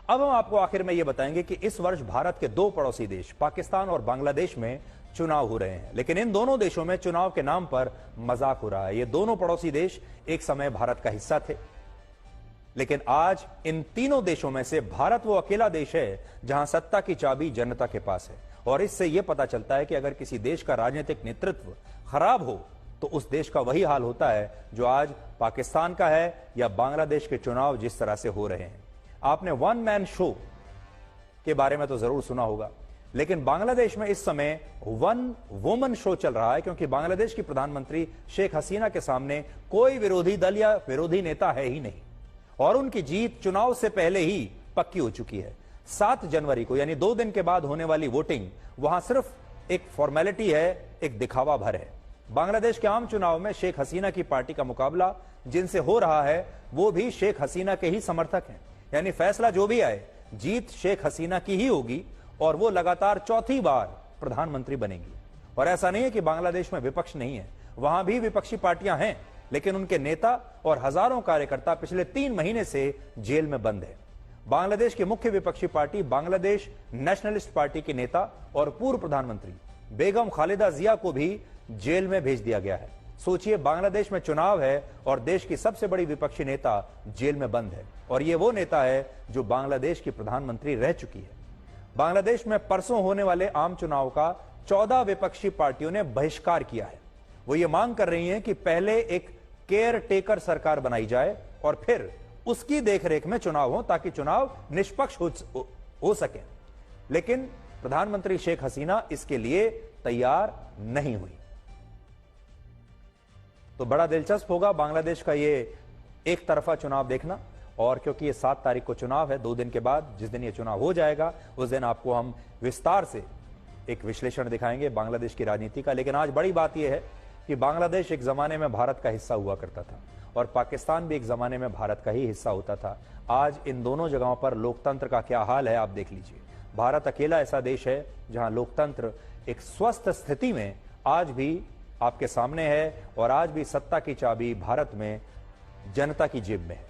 अब हम आपको आखिर में यह बताएंगे कि इस वर्ष भारत के दो पड़ोसी देश पाकिस्तान और बांग्लादेश में चुनाव हो रहे हैं, लेकिन इन दोनों देशों में चुनाव के नाम पर मजाक हो रहा है। ये दोनों पड़ोसी देश एक समय भारत का हिस्सा थे, लेकिन आज इन तीनों देशों में से भारत वो अकेला देश है जहां सत्ता की चाबी जनता के पास है। और इससे यह पता चलता है कि अगर किसी देश का राजनीतिक नेतृत्व खराब हो तो उस देश का वही हाल होता है जो आज पाकिस्तान का है या बांग्लादेश के चुनाव जिस तरह से हो रहे हैं। आपने वन मैन शो के बारे में तो जरूर सुना होगा, लेकिन बांग्लादेश में इस समय वन वुमन शो चल रहा है, क्योंकि बांग्लादेश की प्रधानमंत्री शेख हसीना के सामने कोई विरोधी दल या विरोधी नेता है ही नहीं और उनकी जीत चुनाव से पहले ही पक्की हो चुकी है। 7 जनवरी को यानी 2 दिन के बाद होने वाली वोटिंग वहां सिर्फ एक फॉर्मेलिटी है, एक दिखावा भर है। बांग्लादेश के आम चुनाव में शेख हसीना की पार्टी का मुकाबला जिनसे हो रहा है वो भी शेख हसीना के ही समर्थक हैं, यानी फैसला जो भी आए जीत शेख हसीना की ही होगी और वो लगातार चौथी बार प्रधानमंत्री बनेंगी। और ऐसा नहीं है कि बांग्लादेश में विपक्ष नहीं है, वहां भी विपक्षी पार्टियां हैं, लेकिन उनके नेता और हजारों कार्यकर्ता पिछले 3 महीने से जेल में बंद है। बांग्लादेश की मुख्य विपक्षी पार्टी बांग्लादेश नेशनलिस्ट पार्टी के नेता और पूर्व प्रधानमंत्री बेगम खालिदा जिया को भी जेल में भेज दिया गया है। सोचिए, बांग्लादेश में चुनाव है और देश की सबसे बड़ी विपक्षी नेता जेल में बंद है, और ये वो नेता है जो बांग्लादेश की प्रधानमंत्री रह चुकी है। बांग्लादेश में परसों होने वाले आम चुनाव का 14 विपक्षी पार्टियों ने बहिष्कार किया है। वो ये मांग कर रही हैं कि पहले एक केयर टेकर सरकार बनाई जाए और फिर उसकी देखरेख में चुनाव हो ताकि चुनाव निष्पक्ष हो सके, लेकिन प्रधानमंत्री शेख हसीना इसके लिए तैयार नहीं हुई। तो बड़ा दिलचस्प होगा बांग्लादेश का ये एक तरफा चुनाव देखना, और क्योंकि ये 7 तारीख को चुनाव है, 2 दिन के बाद जिस दिन ये चुनाव हो जाएगा उस दिन आपको हम विस्तार से एक विश्लेषण दिखाएंगे बांग्लादेश की राजनीति का। लेकिन आज बड़ी बात यह है कि बांग्लादेश एक जमाने में भारत का हिस्सा हुआ करता था और पाकिस्तान भी एक जमाने में भारत का ही हिस्सा होता था। आज इन दोनों जगहों पर लोकतंत्र का क्या हाल है आप देख लीजिए। भारत अकेला ऐसा देश है जहां लोकतंत्र एक स्वस्थ स्थिति में आज भी आपके सामने है और आज भी सत्ता की चाबी भारत में जनता की जेब में है।